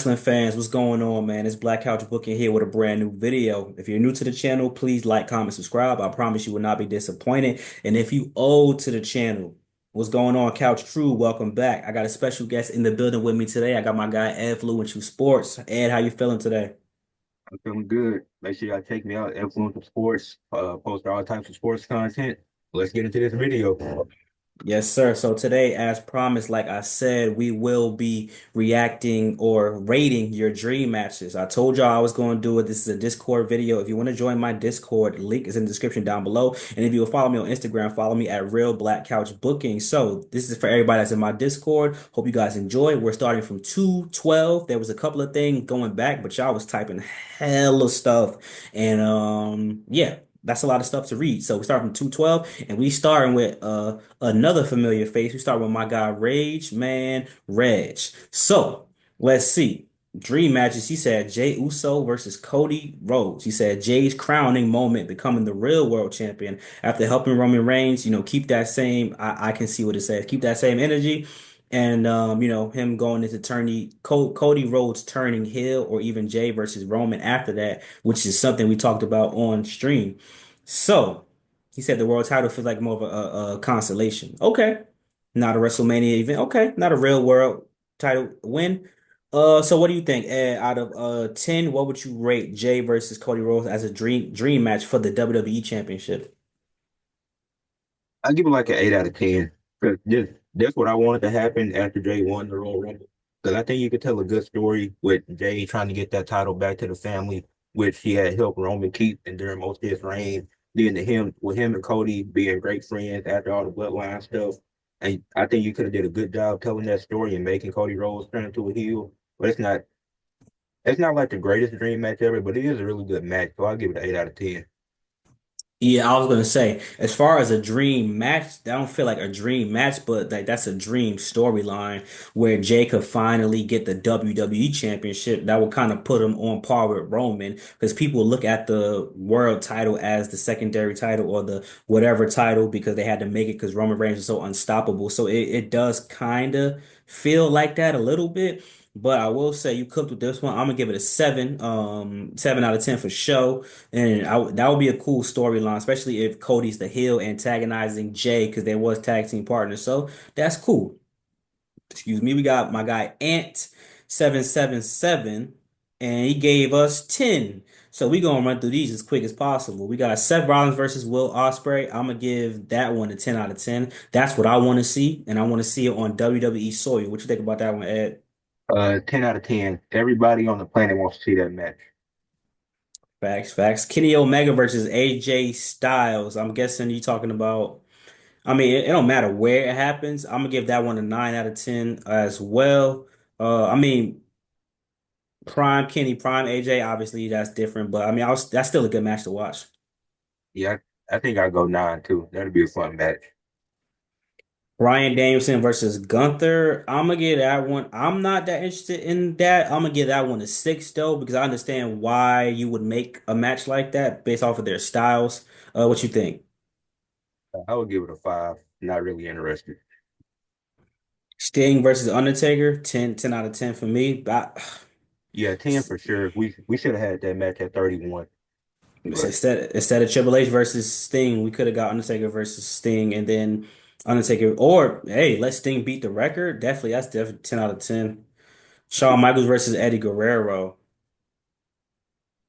Wrestling fans, what's going on, man? It's Black Couch Booking here with a brand new video. If you're new to the channel, please like, comment, subscribe. I promise you will not be disappointed. And if you old to the channel, what's going on, Couch Crew? Welcome back. I got a special guest in the building with me today. I got my guy Ed Fluent You Sports. Ed, how you feeling today? I'm feeling good. Make sure y'all check me out, Influential Sports, post all types of sports content. Let's get into this video. Yes, sir. So today, as promised, like I said, we will be reacting or rating your dream matches. I told y'all I was going to do it. This is a Discord video. If you want to join my Discord, link is in the description down below. And if you will follow me on Instagram, follow me at Real Black Couch Booking. So this is for everybody that's in my Discord. Hope you guys enjoy. We're starting from 212. There was a couple of things going back, but y'all was typing hella stuff. And yeah. That's a lot of stuff to read. So we start from 212 and we starting with another familiar face. We start with my guy Rage Man Reg. So let's see. Dream matches. He said Jey Uso versus Cody Rhodes. He said Jay's crowning moment, becoming the real world champion after helping Roman Reigns. Keep that same. I can see what it says. Keep that same energy. And him going into Cody Rhodes turning heel, or even Jay versus Roman after that, which is something we talked about on stream. So he said the world title feels like more of a consolation. Okay. Not a WrestleMania event. Okay. Not a real world title win. So what do you think, Ed? Out of 10, what would you rate Jay versus Cody Rhodes as a dream match for the WWE Championship? I give it like an 8 out of 10. 'Cause that's what I wanted to happen after Jay won the Royal Rumble. Because I think you could tell a good story with Jay trying to get that title back to the family, which he had helped Roman keep and during most of his reign. Then to him, with him and Cody being great friends after all the bloodline stuff. And I think you could have did a good job telling that story and making Cody Rhodes turn into a heel. But it's not like the greatest dream match ever, but it is a really good match. So I'll give it an 8 out of 10. Yeah, I was gonna say, as far as a dream match, I don't feel like a dream match, but like that's a dream storyline where Jay could finally get the WWE Championship. That would kind of put him on par with Roman, because people look at the world title as the secondary title or the whatever title because they had to make it because Roman Reigns was so unstoppable. So it does kind of feel like that a little bit. But I will say you cooked with this one. I'm gonna give it a 7, 7 out of 10 for sure. And that would be a cool storyline, especially if Cody's the heel antagonizing Jay, because they was tag team partners. So that's cool. Excuse me. We got my guy Ant 777, and he gave us 10. So we gonna run through these as quick as possible. We got Seth Rollins versus Will Ospreay. I'm gonna give that one a 10 out of 10. That's what I want to see, and I want to see it on WWE soil. What you think about that one, Ed? 10 out of 10. Everybody on the planet wants to see that match. Facts, facts. Kenny Omega versus AJ Styles. I'm guessing you talking about. I mean, it don't matter where it happens. I'm gonna give that one a 9 out of 10 as well. I mean, Prime Kenny, Prime AJ, obviously that's different, but I mean, that's still a good match to watch. Yeah, I think I'll go 9 too. That'll be a fun match. Bryan Danielson versus Gunther. I'm gonna give that one. I'm not that interested in that. I'm gonna give that one a 6 though, because I understand why you would make a match like that based off of their styles. What you think? I would give it a 5. Not really interested. Sting versus Undertaker, 10 out of 10 for me. Yeah, 10 for sure. We should have had that match at 31. But Instead of Triple H versus Sting, we could have got Undertaker versus Sting, and then Undertaker. Or hey, let Sting beat the record. That's definitely 10 out of 10. Shawn Michaels versus Eddie Guerrero.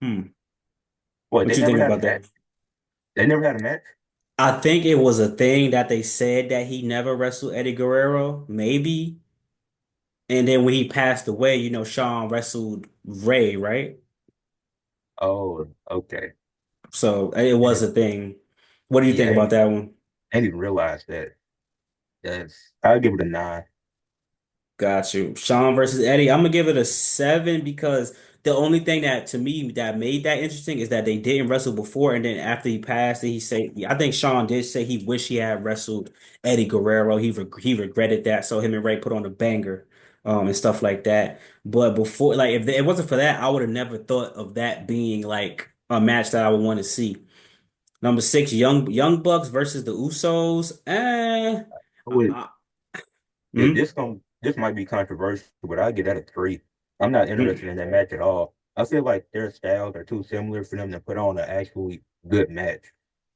Hmm. what, What they you never think had a about that? match? They never had a match? I think it was a thing that they said that he never wrestled Eddie Guerrero, maybe. And then when he passed away, Shawn wrestled Ray, right? Oh, okay. So it I was didn't, a thing. What do you yeah, think about that one? I didn't even realize that. I'll give it a 9. Got you. Sean versus Eddie. I'm gonna give it a 7 because the only thing that to me that made that interesting is that they didn't wrestle before, and then after he passed, he said, I think Sean did say he wished he had wrestled Eddie Guerrero. He regretted that, so him and Ray put on a banger, and stuff like that. But before, like, if it wasn't for that, I would have never thought of that being like a match that I would want to see. Number 6, Young Bucks versus the Usos. I would, I, hmm? this might be controversial, but I'll give that a 3. I'm not interested Mm. in that match at all. I feel like their styles are too similar for them to put on an actually good match.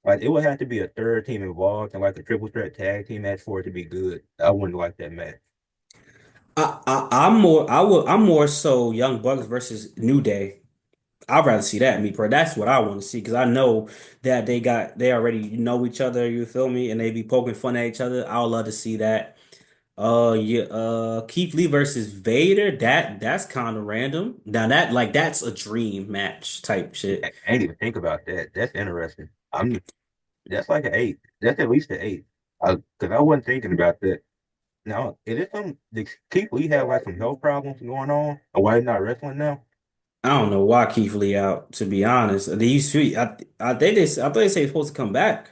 Like it would have to be a third team involved and like a triple threat tag team match for it to be good. I wouldn't like that match. I'm more so Young Bucks versus New Day. I'd rather see that, me per. That's what I want to see because I know that they already know each other. You feel me? And they be poking fun at each other. I would love to see that. Yeah. Keith Lee versus Vader. That's kind of random. Now that's a dream match type shit. I ain't even think about that. That's interesting. That's like an eight. That's at least an eight. Because I wasn't thinking about that. Now, is it some did Keith Lee have like some health problems going on? Or why he's not wrestling now? I don't know why Keith Lee out. To be honest, they used to. I thought they say he's supposed to come back.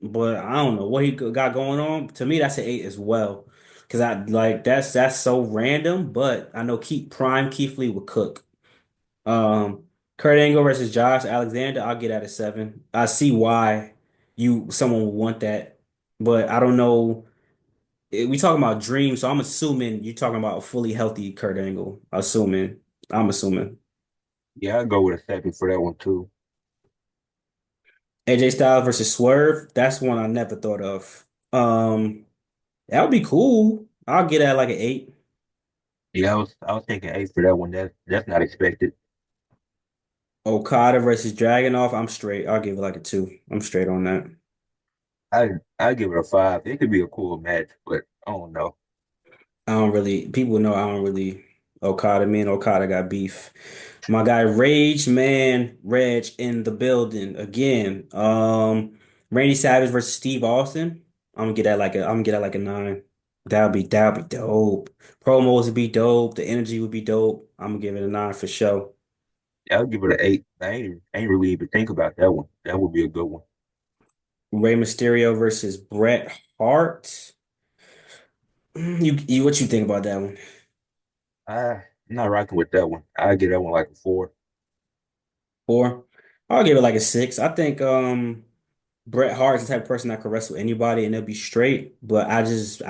But I don't know what he got going on. To me, that's an eight as well. Cause I like that's so random. But I know Keith Lee would cook. Um, Kurt Angle versus Josh Alexander, I'll get at a seven. I see why someone would want that, but I don't know. We talking about dreams, so I'm assuming you're talking about a fully healthy Kurt Angle. I'm assuming. Yeah, I'd go with a second for that one too. AJ Styles versus Swerve, that's one I never thought of. That would be cool. I'll get at like an eight. Yeah, I was thinking eight for that one. That's not expected. Okada versus Dragunov, I'm straight. I'll give it like a two. I'm straight on that. I give it a five. It could be a cool match, but I don't know. People know I don't really, Okada, me and Okada got beef. My guy Rage Man Reg in the building again. Randy Savage versus Steve Austin. I'm gonna get that like a nine. That would be dope. Promos would be dope. The energy would be dope. I'm gonna give it a nine for sure. Yeah, I'll give it an eight. I ain't really even think about that one. That would be a good one. Rey Mysterio versus Bret Hart. What you think about that one? I'm not rocking with that one. I give that one like a four. Four. I'll give it like a six. I think Bret Hart is the type of person that can wrestle anybody and they'll be straight, but I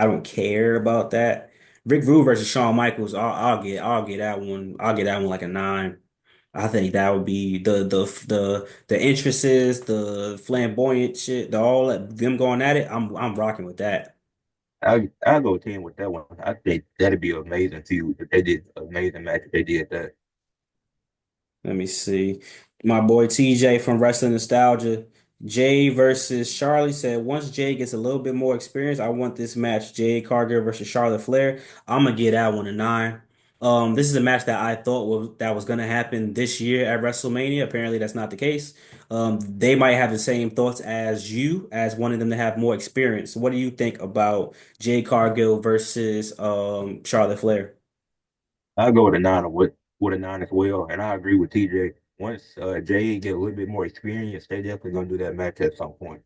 don't care about that. Rick Rude versus Shawn Michaels, I'll get that one. I'll get that one like a nine. I think that would be the entrances, the flamboyant shit, the all that them going at it. I'm rocking with that. I'll go 10 with that one. I think that'd be an amazing feud if they did an amazing match if they did that. Let me see. My boy TJ from Wrestling Nostalgia. Jay versus Charlie said once Jay gets a little bit more experience, I want this match. Jay Cargill versus Charlotte Flair. I'm gonna get that one a nine. This is a match that I thought was gonna happen this year at WrestleMania. Apparently, that's not the case. They might have the same thoughts as you, as wanting them to have more experience. What do you think about Jay Cargill versus Charlotte Flair? I'll go with a nine with a nine as well. And I agree with TJ. Once Jay get a little bit more experience, they definitely gonna do that match at some point.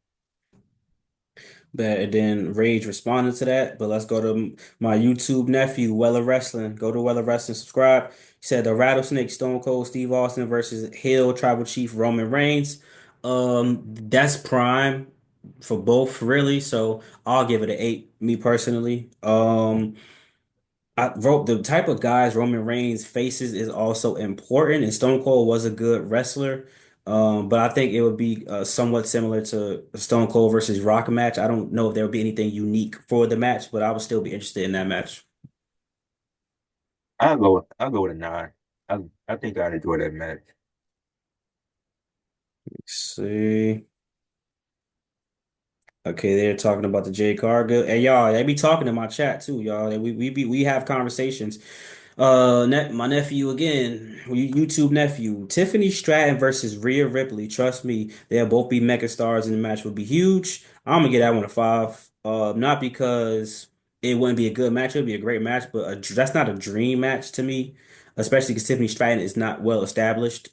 But then Rage responded to that. But let's go to my YouTube nephew, Weller Wrestling. Go to Weller Wrestling, subscribe. He said the Rattlesnake Stone Cold Steve Austin versus Hill Tribal Chief Roman Reigns. That's prime for both, really. So I'll give it an eight, me personally. I wrote the type of guys Roman Reigns faces is also important, and Stone Cold was a good wrestler. But I think it would be somewhat similar to Stone Cold versus Rock match. I don't know if there would be anything unique for the match, but I would still be interested in that match. I'll go with a nine. I think I'd enjoy that match. Let's see. Okay, they're talking about the Jay Cargill. Hey, y'all, they be talking in my chat too, y'all. We have conversations. My nephew again, YouTube nephew, Tiffany Stratton versus Rhea Ripley. Trust me, they'll both be mega stars, and the match would be huge. I'm gonna get that one a five. Not because it wouldn't be a good match; it would be a great match, but that's not a dream match to me, especially because Tiffany Stratton is not well established.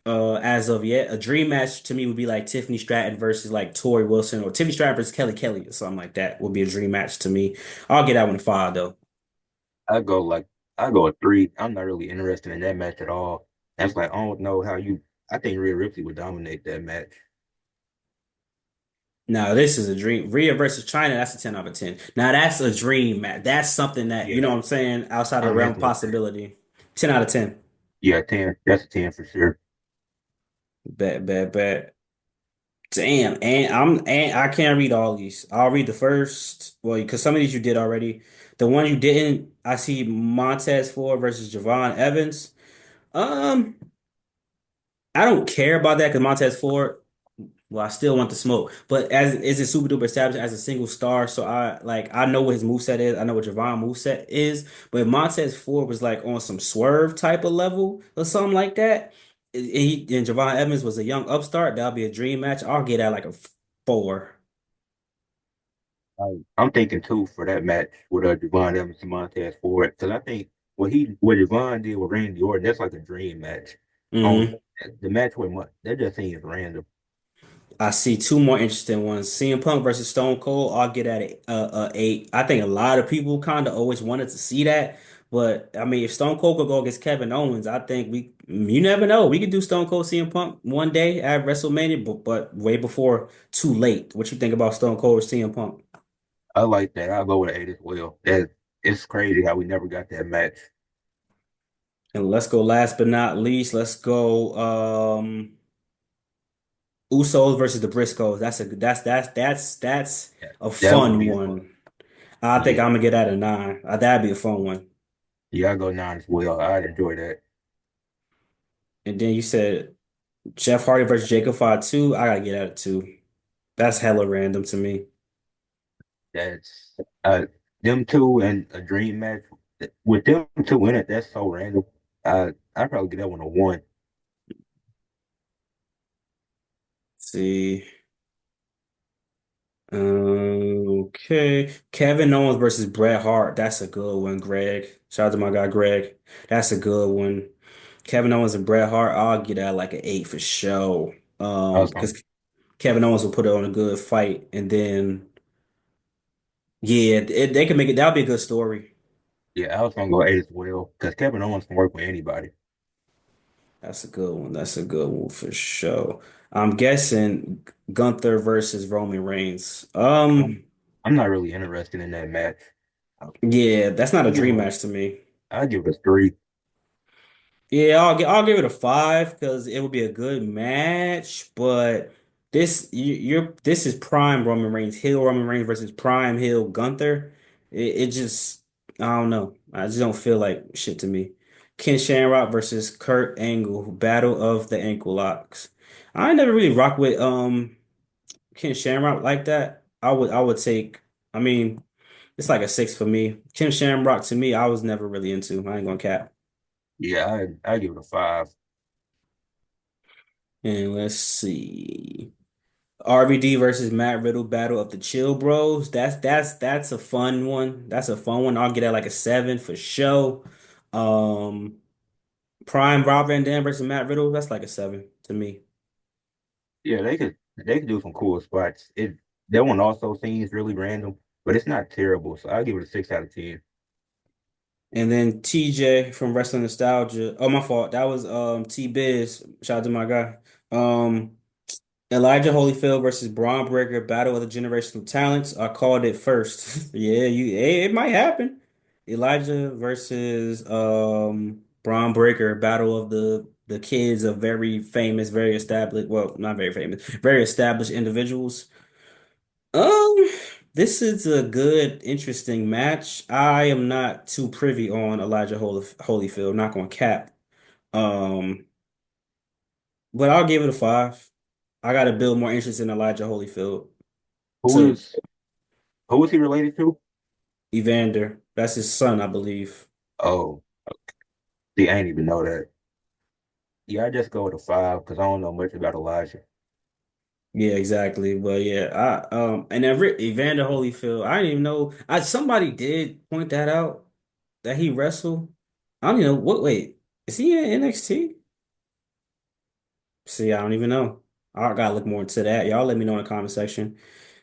As of yet, a dream match to me would be like Tiffany Stratton versus like Tori Wilson or Tiffany Stratton versus Kelly Kelly or something like that would be a dream match to me. I'll get that one a five though. I go like I go a three. I'm not really interested in that match at all. That's like I don't know how you. I think Rhea Ripley would dominate that match. Now this is a dream. Rhea versus China, that's a 10 out of 10. Now that's a dream match. That's something that, you know Yeah, what I'm saying, outside of I the realm of mentioned it. possibility. 10 out of 10. Yeah, 10. That's a 10 for sure. Bet, bet, bet. Damn, and I can't read all these. I'll read the first, well, because some of these you did already. The one you didn't, I see Montez Ford versus Javon Evans. Um, I don't care about that because Montez Ford, well, I still want the smoke. But as is it super duper established as a single star, so I know what his moveset is. I know what Javon moveset is. But if Montez Ford was like on some swerve type of level or something like that, and Javon Evans was a young upstart, that'll be a dream match. I'll get at like a 4. I'm thinking too for that match with Javon Evans and Montez Ford because I think what Javon did with Randy Orton, that's like a dream match. On Hmm. the match with that just seems random. I see two more interesting ones. CM Punk versus Stone Cold. I'll get at it a 8. I think a lot of people kind of always wanted to see that, but I mean, if Stone Cold could go against Kevin Owens, I think you never know. We could do Stone Cold CM Punk one day at WrestleMania, but way before too late. What you think about Stone Cold or CM Punk? I like that. I'll go with an 8 as well. It's crazy how we never got that match. And let's go last but not least. Let's go Usos versus the Briscoes. That's Yeah, a that would fun be fun. one. I think Yeah, I'm gonna get at a 9. That'd be a fun one. yeah, I go 9 as well. I'd enjoy that. And then you said Jeff Hardy versus Jacob Fatu. I gotta get at it too. That's hella random to me. That's them two and a dream match with them two in it. That's so random. I'd probably get that one a 1. See. Okay. Kevin Owens versus Bret Hart. That's a good one, Greg. Shout out to my guy Greg. That's a good one. Kevin Owens and Bret Hart, I'll get at like an 8 for sure. I was gonna, Because Kevin Owens will put on a good fight, and then yeah, they can make it. That'll be a good story. yeah, I was gonna go 8 as well because Kevin Owens can work with anybody. That's a good one. That's a good one for sure. I'm guessing Gunther versus Roman Reigns. I'm, I'm not really interested in that match. Yeah, that's not I a give dream a, match to me. I give it a 3. Yeah, I'll give it a 5 because it would be a good match. But this is prime Roman Reigns, heel Roman Reigns versus prime heel Gunther. It just I don't know. I just don't feel like shit to me. Ken Shamrock versus Kurt Angle, Battle of the Ankle Locks. I never really rock with Ken Shamrock like that. I would take. I mean, it's like a 6 for me. Ken Shamrock to me, I was never really into. I ain't gonna cap. Yeah, I give it a 5. And let's see. RVD versus Matt Riddle, Battle of the Chill Bros. That's a fun one. That's a fun one. I'll get at like a 7 for sure. Um, Prime Rob Van Dam versus Matt Riddle. That's like a 7 to me. Yeah, they could do some cool spots. That one also seems really random, but it's not terrible. So I'll give it a 6 out of 10. And then TJ from Wrestling Nostalgia. Oh, my fault. That was T Biz. Shout out to my guy. Um, Elijah Holyfield versus Braun Breaker, Battle of the Generational Talents. I called it first. Yeah, it might happen. Elijah versus Braun Breaker, Battle of the kids of very famous, very established, well, not very famous, very established individuals. Um, this is a good, interesting match. I am not too privy on Elijah Holyfield, not gonna cap. Um, but I'll give it a 5. I gotta build more interest in Elijah Holyfield Who to is who is he related to? Evander. That's his son, I believe. Oh, see, I ain't even know that. Yeah, I just go with a 5 because I don't know much about Elijah. Yeah, exactly. But yeah, and every Evander Holyfield, I didn't even know. Somebody did point that out that he wrestled. I don't even know what. Wait, is he in NXT? See, I don't even know. I gotta look more into that. Y'all let me know in the comment section.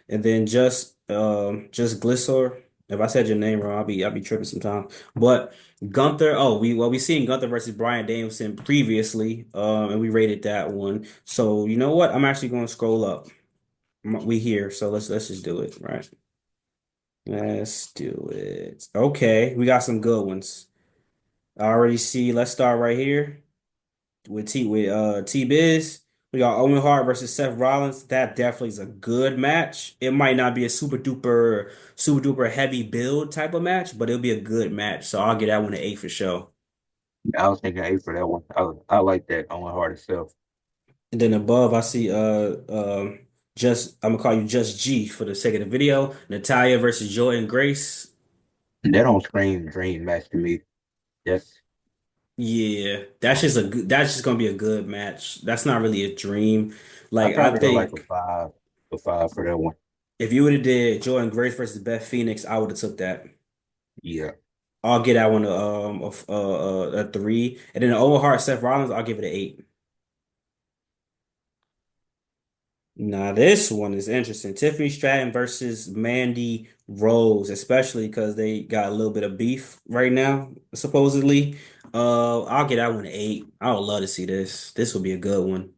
And then just Glisor. If I said your name wrong, I'll be tripping sometimes. But Gunther, oh, we seen Gunther versus Bryan Danielson previously, and we rated that one. So you know what? I'm actually going to scroll up. We here, so let's just do it, right? Let's do it. Okay, we got some good ones. I already see. Let's start right here with T Biz. We got Owen Hart versus Seth Rollins. That definitely is a good match. It might not be a super duper heavy build type of match, but it'll be a good match. So I'll get that one an 8 for sure. I was thinking eight for that one. I like that on my heart itself. And then above, I see just I'm gonna call you just G for the sake of the video. Natalia versus Jordan Grace. That don't scream dream match to me. That's Yeah, that's just gonna be a good match. That's not really a dream. I Like I probably go like think a five for that one. if you would have did Jordan Grace versus Beth Phoenix, I would have took that. Yeah, I'll get that one a 3, and then the Owen Hart Seth Rollins, I'll give it an 8. Now this one is interesting. Tiffany Stratton versus Mandy Rose, especially because they got a little bit of beef right now, supposedly. I'll get that one an 8. I would love to see this. This will be a good one.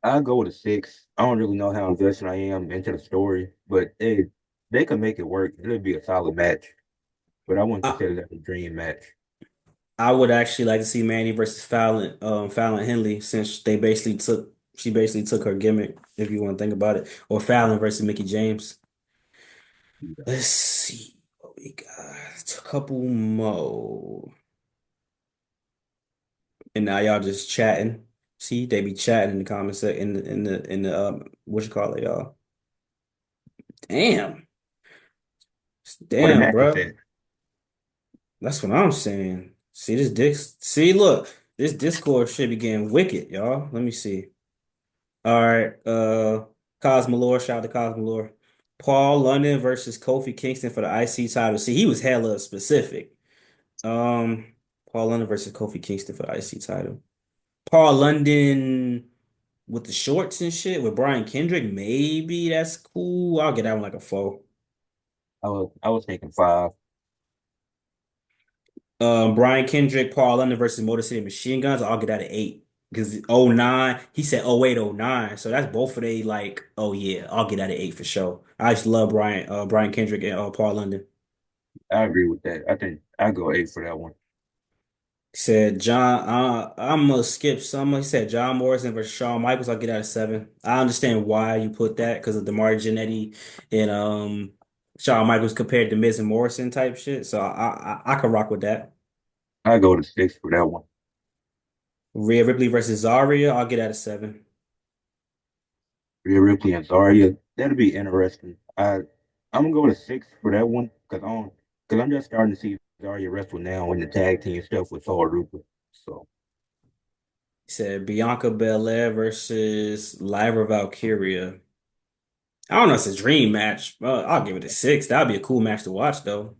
I go with a six. I don't really know how invested I am into the story, but they can make it work. It'll be a solid match, but I wouldn't I, consider that a dream match. I would actually like to see Mandy versus Fallon Henley since she basically took her gimmick, if you want to think about it, or Fallon versus Mickey James. Let's see what we got. A couple more. And now y'all just chatting. See, they be chatting in the comments in the what you call it, y'all. Damn. What a Damn, match is bro. that? That's what I'm saying. See this dick. See, look, this Discord should be getting wicked, y'all. Let me see. All right, Cosmolore, shout out to Cosmolore. Paul London versus Kofi Kingston for the IC title. See, he was hella specific. Um, Paul London versus Kofi Kingston for the IC title. Paul London with the shorts and shit with Brian Kendrick, maybe that's cool. I'll get that one like a 4. I was thinking five. Brian Kendrick, Paul London versus Motor City Machine Guns, I'll get that at 8. Because '09, he said '08, '09. So that's both of they like, oh yeah, I'll get that at 8 for sure. I just love Brian Kendrick and Paul London. I agree with that. I think I go eight for that one. He said John, I'm gonna skip some. He said John Morrison versus Shawn Michaels. I'll get that at 7. I understand why you put that because of the Marty Jannetty and Shawn Michaels compared to Miz and Morrison type shit. So I could rock with that. I go to six for that one. Rhea Ripley versus Zarya. I'll get that at 7. Rhea Ripley and Zarya. That'll be interesting. I'm gonna go to six for that one because I'm just starting to see Zarya wrestle now in the tag team stuff with Saul Rupert. So He said Bianca Belair versus Lyra Valkyria. I don't know if it's a dream match. I'll give it a 6. That'd be a cool match to watch though.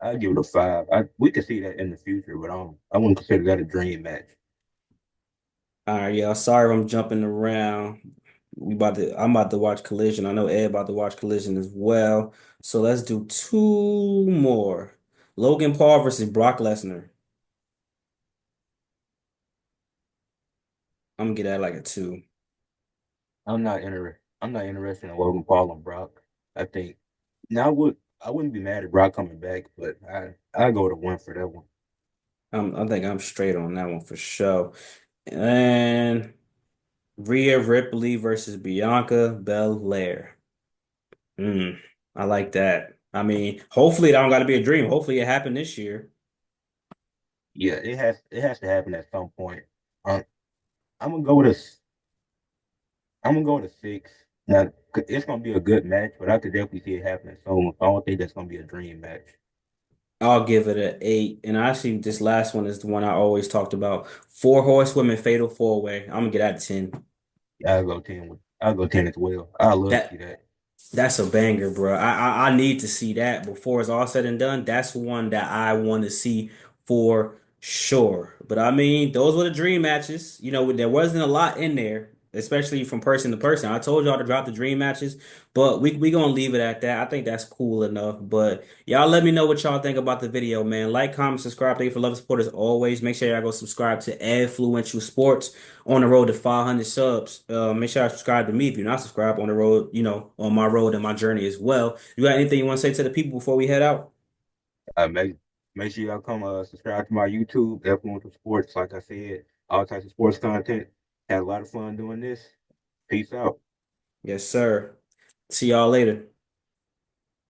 I give it a five. We could see that in the future, but I wouldn't consider that a dream match. All right, y'all. Sorry if I'm jumping around. I'm about to watch Collision. I know Ed about to watch Collision as well. So let's do two more. Logan Paul versus Brock Lesnar. I'm gonna get that like a 2. I'm not interested in Logan Paul and Brock. I think now I wouldn't be mad at Brock coming back, but I go to one for that one. I think I'm straight on that one for sure. And Rhea Ripley versus Bianca Belair. Mm, I like that. I mean, hopefully it don't got to be a dream. Hopefully it happened this year. Yeah, it has to happen at some point. Um, I'm gonna go to I'm gonna go to six. Now it's gonna be a good match, but I could definitely see it happening soon. I don't think that's gonna be a dream match. I'll give it an 8. And actually, this last one is the one I always talked about. Four horsewomen fatal four way. I'm gonna get that 10. I'll go 10 as well. I love to see That that. that's a banger, bro. I need to see that before it's all said and done. That's one that I want to see for sure. But I mean, those were the dream matches. You know, there wasn't a lot in there. especially from person to person. I told y'all to drop the dream matches, but we gonna leave it at that. I think that's cool enough. But y'all let me know what y'all think about the video, man. Like, comment, subscribe. Thank you for love and support as always. Make sure y'all go subscribe to Influential Sports on the road to 500 subs. Make sure y'all subscribe to me if you're not subscribed on the road, on my road and my journey as well. You got anything you want to say to the people before we head out? Make sure y'all come subscribe to my YouTube, Influential Sports. Like I said, all types of sports content. Had a lot of fun doing this. Peace out. Yes, sir. See y'all later.